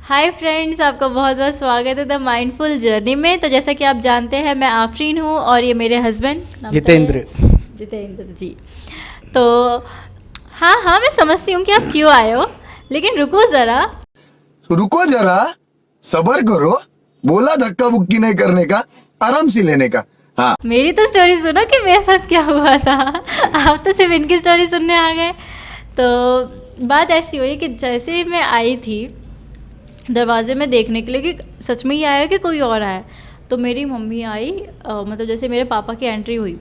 Hi friends, आपका बहुत बहुत स्वागत है द माइंडफुल जर्नी में। तो जैसा कि आप जानते हैं, मैं आफरीन हूँ और ये मेरे हस्बैंड जितेंद्र। जितेंद्र जी। तो हाँ हाँ, मैं समझती हूँ कि आप क्यों आए हो, लेकिन रुको ज़रा। रुको जरा, सबर करो। बोला धक्का बुक्की नहीं करने का, आराम से लेने का। हाँ, मेरी तो स्टोरी सुनो कि मेरे साथ क्या हुआ था। आप तो सिर्फ इनकी स्टोरी सुनने आ गए। तो बात ऐसी हुई कि जैसे ही मैं आई थी दरवाजे में देखने के लिए कि सच में ही आया कि कोई और आया, तो मेरी मम्मी आई। मतलब जैसे मेरे पापा की एंट्री हुई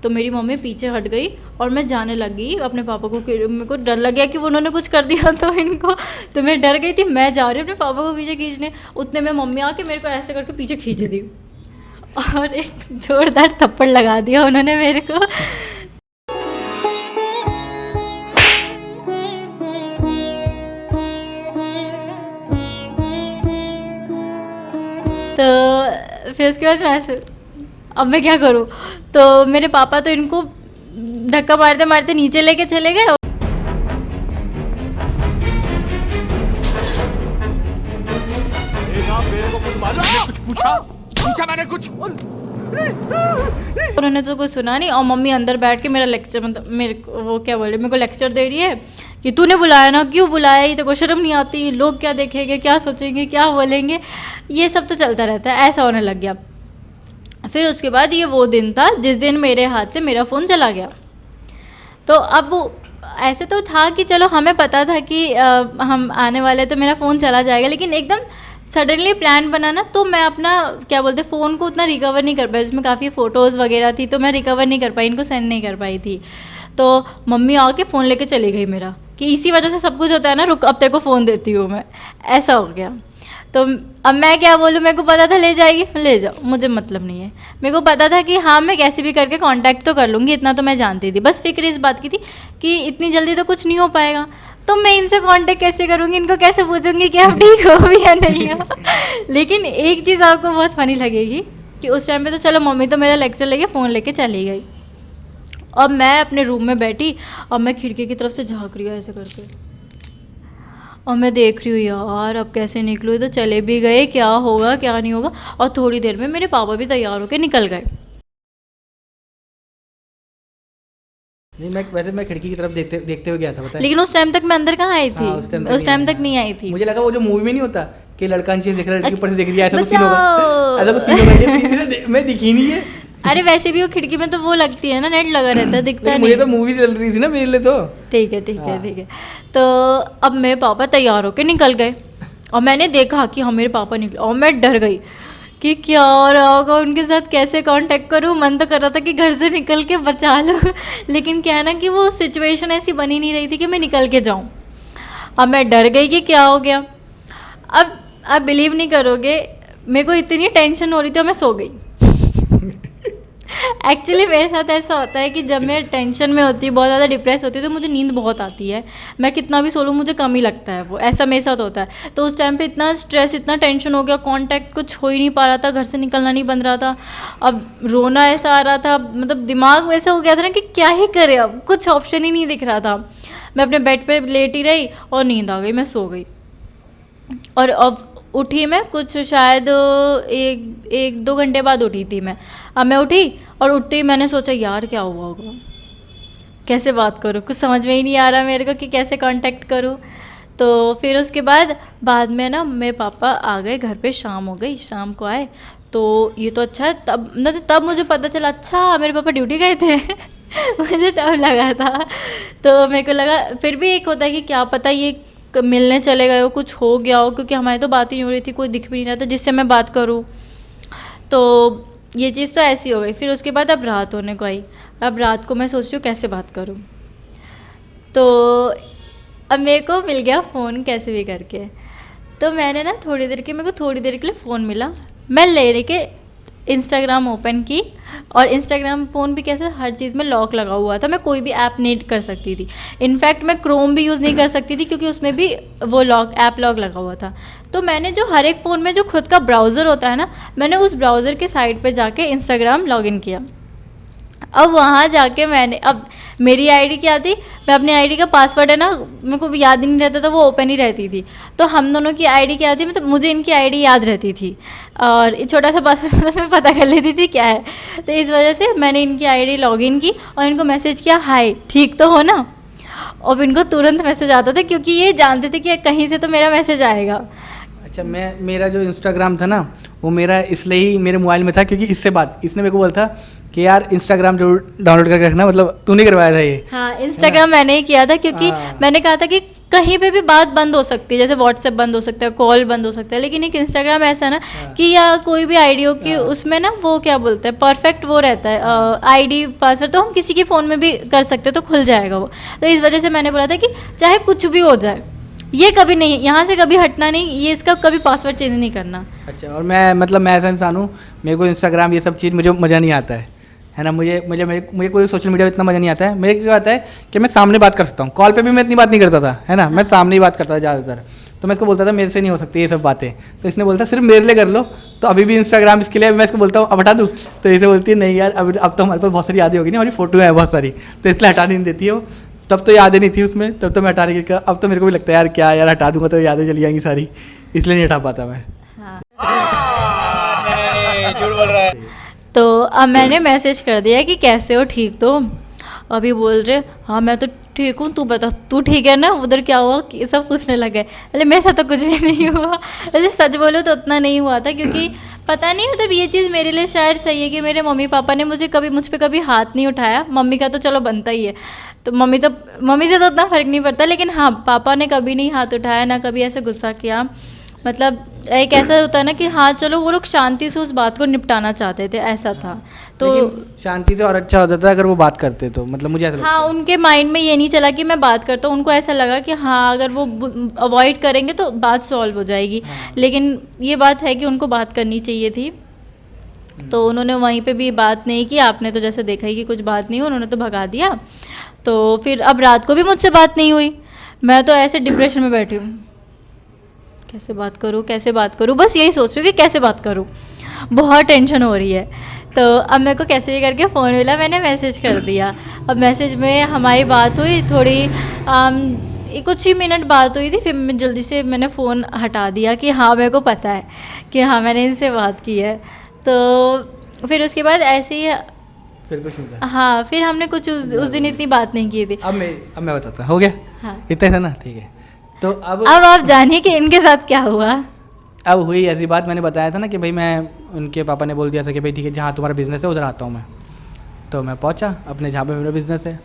तो मेरी मम्मी पीछे हट गई और मैं जाने लगी अपने पापा को। मेरे को डर लग गया कि उन्होंने कुछ कर दिया तो इनको, तो मैं डर गई थी। मैं जा रही हूँ अपने पापा को पीछे खींचने, उतने में मम्मी आके मेरे को ऐसे करके पीछे खींच दी और एक जोरदार थप्पड़ लगा दिया उन्होंने मेरे को। तो फिर उसके बाद मैं ऐसे, अब मैं क्या करूँ। तो मेरे पापा तो इनको धक्का मारते मारते नीचे लेके चले गए। मेरे को कुछ मालूम है? कुछ पूछा मैंने कुछ। उन्होंने तो कुछ सुना नहीं और मम्मी अंदर बैठ के मेरा लेक्चर, मतलब मेरे को वो क्या बोले, मेरे को लेक्चर दे रही है कि तूने बुलाया ना, क्यों बुलाया, ये तो कोई शर्म नहीं आती, लोग क्या देखेंगे, क्या सोचेंगे, क्या बोलेंगे। ये सब तो चलता रहता है, ऐसा होने लग गया। फिर उसके बाद ये वो दिन था जिस दिन मेरे हाथ से मेरा फ़ोन चला गया। तो अब ऐसे तो था कि चलो हमें पता था कि हम आने वाले तो मेरा फ़ोन चला जाएगा, लेकिन एकदम सडनली प्लान बना ना, तो मैं अपना क्या बोलते फ़ोन को उतना रिकवर नहीं कर पाई। उसमें काफ़ी फ़ोटोज़ वगैरह थी तो मैं रिकवर नहीं कर पाई, इनको सेंड नहीं कर पाई थी। तो मम्मी आके फ़ोन लेके चली गई मेरा, कि इसी वजह से सब कुछ होता है ना, रुक अब तेरे को फ़ोन देती हूँ मैं, ऐसा हो गया। तो अब मैं क्या बोलूँ, मेरे को पता था ले जाएगी, ले जाओ, मुझे मतलब नहीं है। मेरे को पता था कि हाँ मैं कैसे भी करके कांटेक्ट तो कर लूँगी, इतना तो मैं जानती थी। बस फिक्र इस बात की थी कि इतनी जल्दी तो कुछ नहीं हो पाएगा, तो मैं इनसे कांटेक्ट कैसे करूँगी, इनको कैसे पूछूंगी कि आप ठीक हो भी या नहीं हो। लेकिन एक चीज़ आपको बहुत फ़नी लगेगी कि उस टाइम पे तो चलो मम्मी तो मेरा लेक्चर लेके फ़ोन लेके चली गई, और मैं अपने रूम में बैठी और मैं खिड़की की तरफ से झाँक रही हूँ ऐसे करके, और मैं देख रही हूँ यार अब कैसे निकलूँ, तो चले भी गए, क्या होगा क्या नहीं होगा। और थोड़ी देर में मेरे पापा भी तैयार होकर निकल गए। नहीं, मैं खिड़की की तरफ देखते देखते हुए गया था, पता है। लेकिन उस टाइम तक मैं अंदर कहाँ आई थी। हाँ, उस टाइम तक नहीं आई थी। मुझे लगा वो जो मूवी में नहीं होता कि लड़का नीचे देख रहा है, लड़की ऊपर से देख रही है, ऐसा कुछ सीन बचाओ। होगा, ऐसा कुछ सीन होगा। ये सीन मैं दिखी नहीं है। अरे वैसे भी वो खिड़की में तो वो लगती है ना, नेट लगा रहता है, दिखता लेकिन नहीं। मुझे तो मूवी चल रही थी ना मेरे लिए तो। ठीक है ठीक है हाँ। ठीक है। तो अब मेरे पापा तैयार होके निकल गए और मैंने देखा कि हाँ मेरे पापा निकले, और मैं डर गई कि क्या हो रहा होगा, उनके साथ कैसे कांटेक्ट करूँ। मन तो कर रहा था कि घर से निकल के बचा लूँ, लेकिन क्या है ना कि वो सिचुएशन ऐसी बनी नहीं रही थी कि मैं निकल के जाऊँ। अब मैं डर गई कि क्या हो गया। अब आप बिलीव नहीं करोगे, मेरे को इतनी टेंशन हो रही थी और मैं सो गई। एक्चुअली मेरे साथ ऐसा होता है कि जब मैं टेंशन में होती हूँ, बहुत ज़्यादा डिप्रेस होती हूँ, तो मुझे नींद बहुत आती है। मैं कितना भी सो लूँ मुझे कम ही लगता है, वो ऐसा मेरे साथ होता है। तो उस टाइम पे इतना स्ट्रेस, इतना टेंशन हो गया, कांटेक्ट कुछ हो ही नहीं पा रहा था, घर से निकलना नहीं बन रहा था। अब रोना ऐसा आ रहा था, मतलब दिमाग वैसा हो गया था ना कि क्या ही करे, अब कुछ ऑप्शन ही नहीं दिख रहा था। मैं अपने बेड पर लेटी रही और नींद आ गई, मैं सो गई। और अब उठी मैं कुछ शायद एक दो घंटे बाद उठी थी मैं। अब मैं उठी और उठते ही मैंने सोचा यार क्या हुआ होगा, कैसे बात करूँ, कुछ समझ में ही नहीं आ रहा मेरे को कि कैसे कांटेक्ट करूँ। तो फिर उसके बाद में ना मेरे पापा आ गए घर पे, शाम हो गई, शाम को आए। तो ये तो अच्छा है, तब मुझे पता चला अच्छा मेरे पापा ड्यूटी गए थे। मुझे तब लगा था। तो मेरे को लगा फिर भी एक होता है कि क्या पता ये मिलने चले गए हो, कुछ हो गया हो, क्योंकि हमारी तो बात ही नहीं हो रही थी, कोई दिख भी नहीं रहा था जिससे मैं बात करूँ। तो ये चीज़ तो ऐसी हो गई। फिर उसके बाद अब रात होने को आई। अब रात को मैं सोच रही हूँ कैसे बात करूँ। तो अब मेरे को मिल गया फ़ोन कैसे भी करके। तो मैंने ना मेरे को थोड़ी देर के लिए फ़ोन मिला, मैं ले के इंस्टाग्राम ओपन की, और इंस्टाग्राम फ़ोन भी कैसे हर चीज़ में लॉक लगा हुआ था, मैं कोई भी ऐप नहीं कर सकती थी। इनफैक्ट मैं क्रोम भी यूज़ नहीं कर सकती थी क्योंकि उसमें भी वो ऐप लॉक लगा हुआ था। तो मैंने जो हर एक फ़ोन में जो खुद का ब्राउज़र होता है ना, मैंने उस ब्राउज़र के साइट पे जाके इंस्टाग्राम लॉगिन किया। अब वहाँ जाके मैंने, अब मेरी आईडी क्या थी, मैं अपनी आईडी का पासवर्ड है ना मेरे को याद ही नहीं रहता था, वो ओपन ही रहती थी। तो हम दोनों की आईडी क्या थी, मतलब मुझे इनकी आईडी याद रहती थी और ये छोटा सा पासवर्ड था, मैं पता कर लेती थी क्या है। तो इस वजह से मैंने इनकी आईडी लॉगिन की और इनको मैसेज किया, हाय ठीक तो हो ना। और इनको तुरंत मैसेज आता था क्योंकि ये जानते थे कि कहीं से तो मेरा मैसेज आएगा। अच्छा, मेरा जो इंस्टाग्राम था ना वो मेरा इसलिए ही मेरे मोबाइल में था क्योंकि इसने मेरे को बोला था कि यार इंस्टाग्राम जो डाउनलोड करके रखना, मतलब तूने करवाया था ये। हाँ, इंस्टाग्राम मैंने ही किया था क्योंकि मैंने कहा था कि कहीं पे भी बात बंद हो सकती है, जैसे व्हाट्सएप बंद हो सकता है, कॉल बंद हो सकता है, लेकिन एक इंस्टाग्राम ऐसा है ना कि या कोई भी आईडी हो कि उसमें ना वो क्या बोलते हैं परफेक्ट वो रहता है आईडी पासवर्ड, तो हम किसी के फ़ोन में भी कर सकते हैं तो खुल जाएगा वो। तो इस वजह से मैंने बोला था कि चाहे कुछ भी हो जाए ये कभी नहीं, यहाँ से कभी हटना नहीं, ये इसका कभी पासवर्ड चेंज नहीं करना। अच्छा, और मैं ऐसा इंसान हूँ, मेरे को इंस्टाग्राम ये सब चीज़ मुझे मज़ा नहीं आता है ना। मुझे कोई सोशल मीडिया में इतना मज़ा नहीं आता है। मेरे क्या आता है कि मैं सामने बात कर सकता हूँ, कॉल पे भी मैं इतनी बात नहीं करता था, है ना। मैं सामने ही बात करता था ज़्यादातर। तो मैं इसको बोलता था मेरे से नहीं हो सकती ये सब बातें, तो इसने बोलता सिर्फ मेरे लिए कर लो। तो अभी भी इंस्टाग्राम इसके लिए मैं इसको बोलता हूँ अब हटा दूँ, तो इसे बोलती है नहीं यार अब तो हमारे पास बहुत सारी यादें होगी ना, हमारी फोटो है बहुत सारी, तो इसलिए हटा नहीं देती है वो। तब तो यादें नहीं थी उसमें, तब तो मैं हटाने की, अब तो मेरे को भी लगता है यार क्या यार हटा दूंगा तो यादें चली जाएंगी सारी, इसलिए नहीं हटा पाता मैं। झूठ बोल रहा है। तो अब मैंने मैसेज कर दिया कि कैसे हो, ठीक तो। अभी बोल रहे हाँ मैं तो ठीक हूँ, तू बता तू ठीक है ना, उधर क्या हुआ कि सब पूछने लगे। अरे मेरे साथ तो कुछ भी नहीं हुआ। वैसे सच बोलो तो उतना नहीं हुआ था क्योंकि पता नहीं, मतलब ये चीज़ मेरे लिए शायद सही है कि मेरे मम्मी पापा ने मुझ पर कभी हाथ नहीं उठाया। मम्मी का तो चलो बनता ही है, तो मम्मी से तो उतना फ़र्क नहीं पड़ता, लेकिन हाँ पापा ने कभी नहीं हाथ उठाया, ना कभी ऐसे गुस्सा किया। मतलब एक ऐसा होता है ना कि हाँ चलो वो लोग शांति से उस बात को निपटाना चाहते थे, ऐसा था। तो शांति से और अच्छा होता था अगर वो बात करते तो, मतलब मुझे ऐसा लगता हाँ उनके माइंड में ये नहीं चला कि मैं बात करता हूँ, उनको ऐसा लगा कि हाँ अगर वो अवॉइड करेंगे तो बात सॉल्व हो जाएगी। लेकिन ये बात है कि उनको बात करनी चाहिए थी, तो उन्होंने वहीं पे भी बात नहीं की। आपने तो जैसे देखा ही कि कुछ बात नहीं हुई, उन्होंने तो भगा दिया। तो फिर अब रात को भी मुझसे बात नहीं हुई, मैं तो ऐसे डिप्रेशन में बैठी हूँ, कैसे बात करूँ, बस यही सोच रही हूँ कि कैसे बात करूँ, बहुत टेंशन हो रही है। तो अब मेरे को कैसे भी करके फ़ोन मिला, मैंने मैसेज कर दिया। अब मैसेज में हमारी बात हुई थोड़ी, कुछ ही मिनट बात हुई थी, फिर मैं जल्दी से मैंने फ़ोन हटा दिया कि हाँ मेरे को पता है कि हाँ मैंने इनसे बात की है। तो फिर उसके बाद ऐसे ही फिर कुछ नहीं था। हाँ फिर हमने कुछ उस दिन इतनी बात नहीं की थी। अब मैं बताता, हो गया हाँ इतना था ना, ठीक है। तो अब आप जानिए कि इनके साथ क्या हुआ। अब हुई ऐसी बात, मैंने बताया था ना कि भाई मैं, उनके पापा ने बोल दिया था कि भाई ठीक है जहाँ तुम्हारा बिज़नेस है उधर आता हूँ मैं। तो मैं पहुँचा अपने जहाँ पे मेरा बिज़नेस है।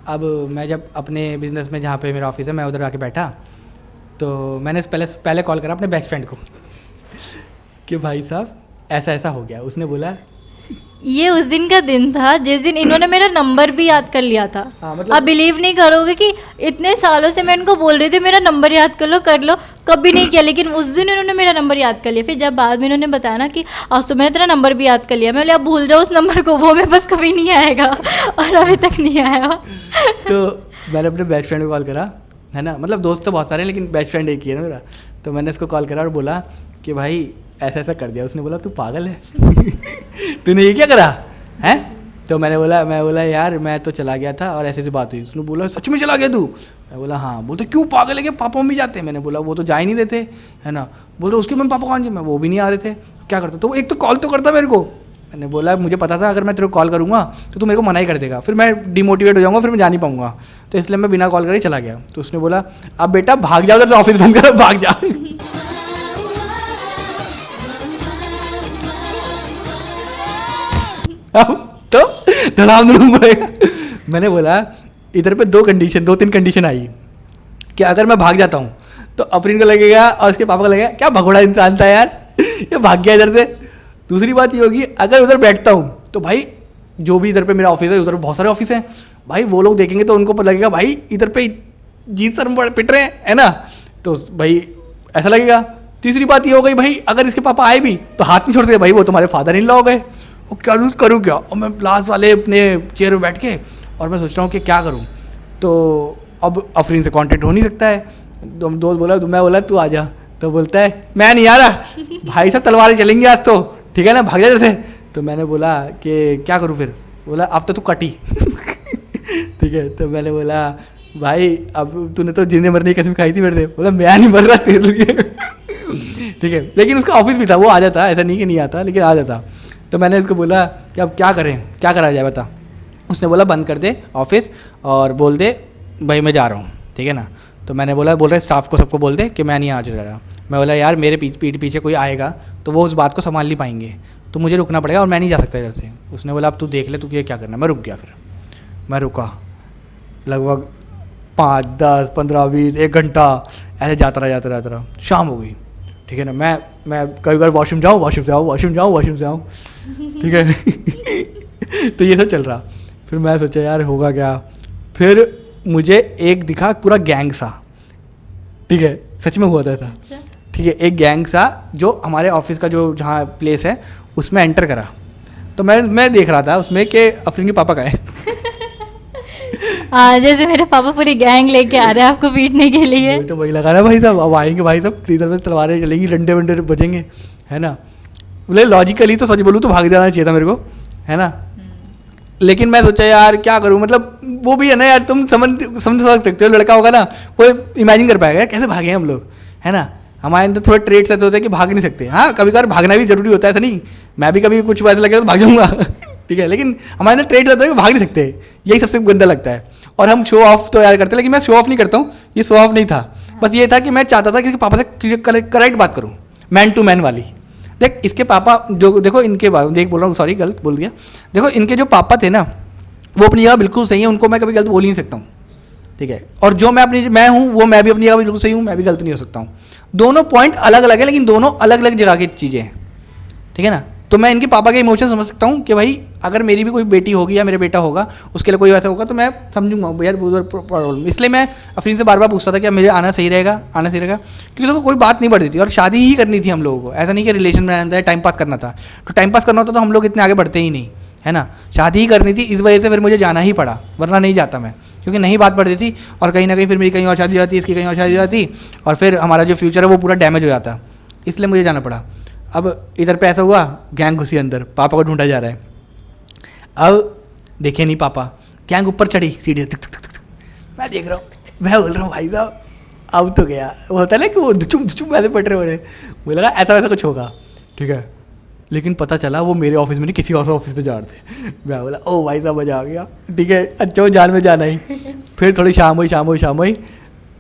अब मैं जब अपने बिज़नेस में जहाँ पे मेरा ऑफिस है मैं उधर आके बैठा, तो मैंने पहले कॉल करा अपने बेस्ट फ्रेंड को कि भाई साहब ऐसा ऐसा हो गया। उसने बोला ये उस दिन का दिन था जिस दिन इन्होंने मेरा नंबर भी याद कर लिया था। हाँ, मतलब आप बिलीव नहीं करोगे कि इतने सालों से मैं इनको बोल रही थी मेरा नंबर याद कर लो, कभी नहीं किया, लेकिन उस दिन इन्होंने मेरा नंबर याद कर लिया। फिर जब बाद में इन्होंने बताया ना कि आज तो मैंने तेरा नंबर भी याद कर लिया, मैं बोले अब भूल जाओ उस नंबर को, वो मेरे पास कभी नहीं आएगा, और अभी तक नहीं आया। तो मैंने अपने बेस्ट फ्रेंड को कॉल करा, है ना, मतलब दोस्त तो बहुत सारे हैं लेकिन बेस्ट फ्रेंड एक ही है ना मेरा। तो मैंने उसको कॉल करा और बोला कि भाई ऐसा ऐसा कर दिया। उसने बोला तू पागल है तूने ये क्या करा है। तो मैं बोला यार मैं तो चला गया था और ऐसे ऐसी बात हुई। उसने बोला सच में चला गया तू। मैं बोला हाँ। बोलते क्यों पागल है, क्या पापा मम्मी जाते हैं। मैंने बोला वो तो जा ही नहीं देते, है ना। बोल रहे उसके मम्मी पापा कौन जी, मैं वो भी नहीं आ रहे थे, क्या करता। तो एक तो कॉल तो करता मेरे को। मैंने बोला मुझे पता था अगर मैं तेरे को कॉल करूँगा तो तू मेरे को मना ही कर देगा, फिर मैं डिमोटिवेट हो जाऊँगा, फिर मैं जा नहीं पाऊँगा, तो इसलिए मैं बिना कॉल करे चला गया। तो उसने बोला अब बेटा भाग जाओ उधर, ऑफिस बंद करो भाग जा। तो धड़ाम पड़ेगा। मैंने बोला इधर पे दो तीन कंडीशन आई कि अगर मैं भाग जाता हूँ तो अफरीन को लगेगा और उसके पापा को लगेगा क्या भगोड़ा इंसान था यार, ये भाग गया इधर से। दूसरी बात ये होगी अगर उधर बैठता हूँ तो भाई जो भी इधर पे मेरा ऑफिस है, उधर बहुत सारे ऑफिस हैं भाई, वो लोग देखेंगे तो उनको पता लगेगा भाई इधर पे जी सर पिट रहे हैं, है ना, तो भाई ऐसा लगेगा। तीसरी बात ये हो गई भाई अगर इसके पापा आए भी तो हाथ नहीं छोड़ते भाई, वो तुम्हारे फादर इन लॉ हो गए, वो क्या करूँ क्या। और मैं लास्ट वाले अपने चेयर पर बैठ के और मैं सोच रहा हूँ कि क्या करूँ। तो अब अफरीन से कांटेक्ट हो नहीं सकता है। दोस्त बोला, मैं बोला तू आ जा, तो बोलता है मैं नहीं आ रहा भाई साहब तलवारें चलेंगे आज तो, ठीक है ना, भाग जा जैसे। तो मैंने बोला कि क्या करूँ फिर। बोला अब तो तू कटी ठीक है, तो मैंने बोला भाई अब तूने तो जिंदे मरने की कसम खाई थी मेरे से। बोला मैं नहीं मर रहा तेरे लिए। ठीक है, लेकिन उसका ऑफिस भी था, वो आ जाता, ऐसा नहीं कि नहीं आता, लेकिन आ जाता। तो मैंने उसको बोला कि अब क्या करें, क्या करा जाए बता। उसने बोला बंद कर दे ऑफिस और बोल दे भाई मैं जा रहा हूँ, ठीक है ना। तो मैंने बोल रहे स्टाफ को सबको बोल दे कि मैं नहीं आ रहा। मैं बोला यार मेरे पीठ पीछे कोई आएगा तो वो उस बात को संभाल नहीं पाएंगे, तो मुझे रुकना पड़ेगा और मैं नहीं जा सकता इधर से। उसने बोला अब तू देख ले तू क्या करना है। मैं रुक गया, फिर मैं रुका लगभग 5, 10, 15, 20, 1 घंटा ऐसे जाता रहा। शाम हो गई, ठीक है ना। मैं कभी बार वॉशरूम जाऊँ, वॉशरूम से आऊँ, ठीक है। तो ये सब चल रहा। फिर मैं सोचा यार होगा क्या। फिर मुझे एक दिखा पूरा गैंग सा, ठीक है, सच में हुआ था ऐसा, ठीक है। एक गैंग सा जो हमारे ऑफिस का जो जहाँ प्लेस है उसमें एंटर करा। तो मैं देख रहा था उसमें कि अफरीन के पापा का है। जैसे मेरे पापा पूरी गैंग लेके आ रहे हैं आपको पीटने के लिए। वही तो वही लगा रहा भाई साहब, अब आएंगे भाई साहब, इधर में तलवारें चलेंगी, डंडे वंडे बजेंगे, है ना। बोले लॉजिकली तो सच बोलूँ तो भाग जाना चाहिए था मेरे को, है ना। लेकिन मैं सोचा यार क्या करूँ, मतलब वो भी है ना यार, तुम समझ सकते हो, लड़का होगा ना वो इमेजिन कर पाएगा कैसे भागे हम लोग, है ना। हमारे अंदर थोड़े ट्रेड्स ऐसे होते हैं कि भाग नहीं सकते। हाँ कभी कभार भागना भी जरूरी होता है, ऐसा नहीं, मैं भी कभी कुछ वैसे लगे तो भाग जाऊँगा। ठीक है, लेकिन हमारे अंदर ट्रेड्स होते हैं कि भाग नहीं सकते, यही सबसे गंदा लगता है। और हम शो ऑफ तो यार करते हैं, लेकिन मैं शो ऑफ नहीं करता हूँ, ये शो ऑफ नहीं था। बस ये था कि मैं चाहता था कि पापा से करेक्ट बात करूँ, मैन टू मैन वाली। देख इसके पापा जो देखो इनके देख बोल रहा हूँ, सॉरी गलत बोल दिया। देखो इनके जो पापा थे ना वो अपनी जगह बिल्कुल सही है, उनको मैं कभी गलत बोल ही नहीं सकता हूँ, ठीक है। और जो मैं हूँ वो मैं भी अपनी जगह बिल्कुल सही हूँ, मैं भी गलत नहीं हो सकता हूँ। दोनों पॉइंट अलग अलग है, लेकिन दोनों अलग अलग जगह की चीज़ें हैं, ठीक है ना। तो मैं इनके पापा के इमोशन समझ सकता हूँ कि भाई अगर मेरी भी कोई बेटी होगी या मेरा बेटा होगा उसके लिए कोई वैसा होगा तो मैं समझूंगा भैया उधर प्रॉब्लम। इसलिए मैं अफरीन से बार बार पूछता था कि मेरे आना सही रहेगा, क्योंकि देखो कोई बात नहीं बढ़ती थी और शादी ही करनी थी हम लोगों को, ऐसा नहीं कि रिलेशन में रहना है, टाइम पास करना था। तो टाइम पास करना होता तो हम लोग इतने आगे बढ़ते ही नहीं, है ना। शादी ही करनी थी, इस वजह से फिर मुझे जाना ही पड़ा, वरना नहीं जाता मैं, क्योंकि नहीं बात बढ़ती थी। और कहीं ना कहीं फिर मेरी कहीं और शादी हो जाती, इसकी कहीं और शादी हो जाती, और फिर हमारा जो फ्यूचर है वो पूरा डैमेज हो जाता, इसलिए मुझे जाना पड़ा। अब इधर पे ऐसा हुआ, गैंग घुसी अंदर, पापा को ढूंढा जा रहा है। अब देखे नहीं पापा, गैंग ऊपर चढ़ी सीढ़ी, मैं देख रहा हूँ, मैं बोल रहा हूँ भाई साहब अब तो गया। वो होता है ना कि वो दुचुम वैसे पट रहे बड़े, मुझे लगा ऐसा वैसा कुछ होगा, ठीक है। लेकिन पता चला वो मेरे ऑफिस में नहीं किसी और ऑफिस में जा रहे थे। मैं बोला ओ भाई साहब मजा आ गया, ठीक है, अच्छा वो जान में जाना ही। फिर थोड़ी शाम हुई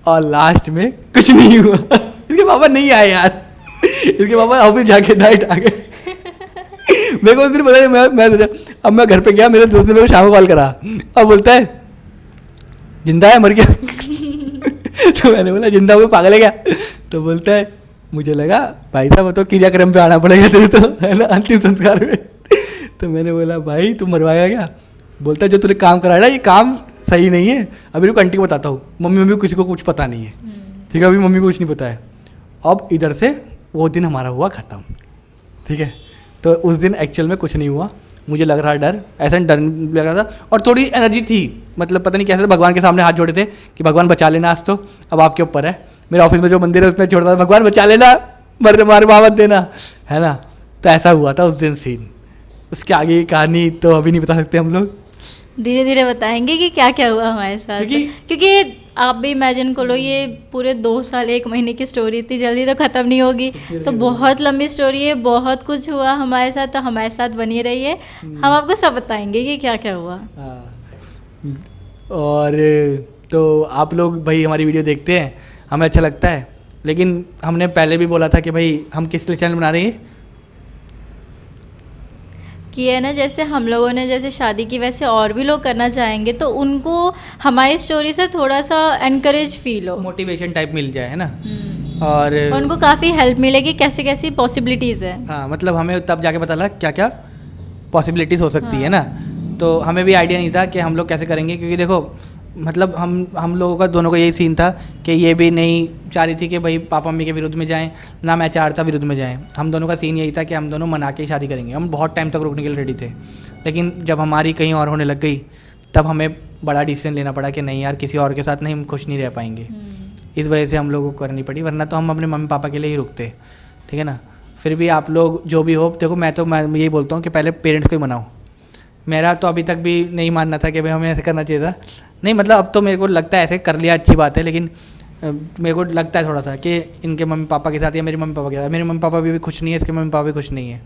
और लास्ट में कुछ नहीं हुआ। इसके पापा नहीं आए यार, इसके पापा ऑफिस जाके डाइट आ गए। मेरे को उस दिन पता है, मैं सोचा अब मैं घर पे गया, मेरे दोस्त ने मेरे को शाम को कॉल करा, अब बोलता है जिंदा है मर गया। तो मैंने बोला जिंदा हुए पागल है क्या। तो बोलता है मुझे लगा भाई साहब तो क्रियाक्रम पे आना पड़ेगा तेरे तो, है ना, अंतिम संस्कार में। तो मैंने बोला भाई तू मरवाएगा क्या। बोलता है जो तूने काम कराया ना ये काम सही नहीं है। अभी रुक आंटी को बताता हूँ, मम्मी किसी को कुछ पता नहीं है, ठीक है, अभी मम्मी को कुछ नहीं पता है। अब इधर से वो दिन हमारा हुआ ख़त्म, ठीक है। तो उस दिन एक्चुअल में कुछ नहीं हुआ, मुझे लग रहा डर, ऐसा डर लग रहा था और थोड़ी एनर्जी थी, मतलब पता नहीं कैसे भगवान के सामने हाथ जोड़े थे कि भगवान बचा लेना, आज तो अब आपके ऊपर है। मेरे ऑफिस में जो मंदिर है उसमें छोड़ता था भगवान बचा लेना, मार मत देना, है ना। तो ऐसा हुआ था उस दिन सीन। उसके आगे की कहानी तो अभी नहीं बता सकते हम लोग, धीरे धीरे बताएंगे कि क्या क्या हुआ हमारे साथ, क्योंकि आप भी इमेजिन कर लो ये पूरे 2 साल 1 महीने की स्टोरी, इतनी जल्दी तो ख़त्म नहीं होगी। तो बहुत लंबी स्टोरी है, बहुत कुछ हुआ हमारे साथ, तो हमारे साथ बनी रहिए, हम आपको सब बताएंगे कि क्या क्या हुआ। और तो आप लोग भाई हमारी वीडियो देखते हैं, हमें अच्छा लगता है, लेकिन हमने पहले भी बोला था कि भाई हम किस लिए चैनल बना रहे हैं कि है ना, जैसे हम लोगों ने जैसे शादी की वैसे और भी लोग करना चाहेंगे तो उनको हमारी स्टोरी से थोड़ा सा एनकरेज फील हो, मोटिवेशन टाइप मिल जाए, है ना। और उनको काफ़ी हेल्प मिलेगी, कैसे कैसी पॉसिबिलिटीज़ है। हाँ मतलब हमें तब जाके पता लगा क्या क्या पॉसिबिलिटीज़ हो सकती है ना। तो हमें भी आइडिया नहीं था कि हम लोग कैसे करेंगे, क्योंकि देखो मतलब हम लोगों का दोनों का यही सीन था कि ये भी नहीं चाह रही थी कि भाई पापा मम्मी के विरुद्ध में जाएं, ना मैं चाह रहा था विरुद्ध में जाएं। हम दोनों का सीन यही था कि हम दोनों मना के ही शादी करेंगे। हम बहुत टाइम तक रुकने के लिए रेडी थे, लेकिन जब हमारी कहीं और होने लग गई तब हमें बड़ा डिसीजन लेना पड़ा कि नहीं यार किसी और के साथ नहीं, हम खुश नहीं रह पाएंगे। इस वजह से हम लोगों को करनी पड़ी, वरना तो हम अपने मम्मी पापा के लिए ही रुकते, ठीक है ना। फिर भी आप लोग जो भी हो, देखो मैं यही बोलता हूँ कि पहले पेरेंट्स को ही मनाओ। मेरा तो अभी तक भी नहीं मानना था कि भाई हमें ऐसे करना चाहिए था। नहीं मतलब अब तो मेरे को लगता है ऐसे कर लिया अच्छी बात है, लेकिन मेरे को लगता है थोड़ा सा कि इनके मम्मी पापा के साथ या मेरे मम्मी पापा के साथ, मेरे मम्मी पापा भी खुश नहीं है, इसके मम्मी पापा भी खुश नहीं है।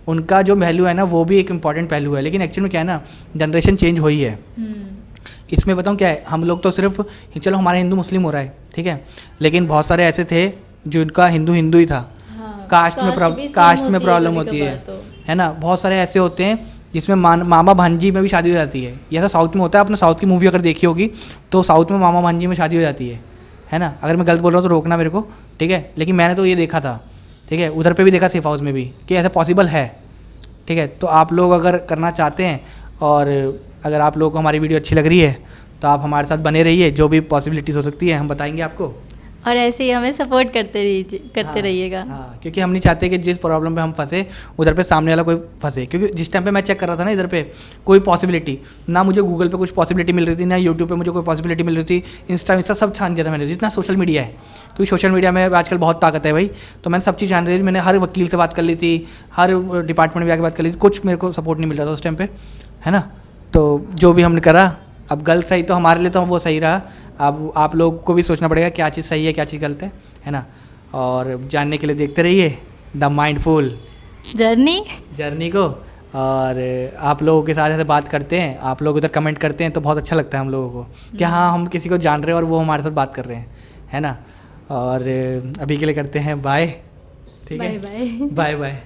उनका जो पहलू है ना वो भी एक इम्पॉर्टेंट पहलू है, लेकिन एक्चुअल में क्या है ना, जनरेशन चेंज हो ही है। इसमें बताऊँ क्या है, हम लोग तो सिर्फ चलो हमारा हिंदू मुस्लिम हो रहा है ठीक है, लेकिन बहुत सारे ऐसे थे जिनका हिंदू हिंदू ही था। कास्ट में प्रॉब्लम होती है ना। बहुत सारे ऐसे होते हैं जिसमें मामा भांजी में भी शादी हो जाती है। ये ऐसा साउथ में होता है, आपने साउथ की मूवी अगर देखी होगी तो साउथ में मामा भांजी में शादी हो जाती है ना। अगर मैं गलत बोल रहा हूँ तो रोकना मेरे को, ठीक है, लेकिन मैंने तो ये देखा था, ठीक है, उधर पे भी देखा सेफ हाउस में भी कि ऐसा पॉसिबल है, ठीक है। तो आप लोग अगर करना चाहते हैं और अगर आप लोगों को हमारी वीडियो अच्छी लग रही है तो आप हमारे साथ बने रहिए, जो भी पॉसिबिलिटीज़ हो सकती है हम बताएंगे आपको। और ऐसे ही हमें सपोर्ट करते रहिएगा। हाँ, क्योंकि हम नहीं चाहते कि जिस प्रॉब्लम पे हम फंसे उधर पे सामने वाला कोई फंसे, क्योंकि जिस टाइम पे मैं चेक कर रहा था ना इधर पे कोई पॉसिबिलिटी ना, मुझे गूगल पे कुछ पॉसिबिलिटी मिल रही थी, ना यूट्यूब पे मुझे कोई पॉसिबिलिटी मिल रही थी, इंस्टा सब छान दिया था मैंने, जितना सोशल मीडिया है, क्योंकि सोशल मीडिया में आजकल बहुत ताकत है भाई। तो मैंने सब चीज़ छान दी थी, मैंने हर वकील से बात कर ली थी, हर डिपार्टमेंट में आके बात कर ली थी, कुछ मेरे को सपोर्ट नहीं मिल रहा था उस टाइम पे, है ना। तो जो भी हमने करा, अब गलत सही तो हमारे लिए तो वो सही रहा, अब आप लोग को भी सोचना पड़ेगा क्या चीज़ सही है क्या चीज़ गलत है ना। और जानने के लिए देखते रहिए द माइंडफुल जर्नी को। और आप लोगों के साथ ऐसे बात करते हैं, आप लोग उधर कमेंट करते हैं तो बहुत अच्छा लगता है हम लोगों को कि हाँ हम किसी को जान रहे हैं और वो हमारे साथ बात कर रहे हैं, है ना। और अभी के लिए करते हैं बाय, ठीक है, बाय बाय। Bye bye.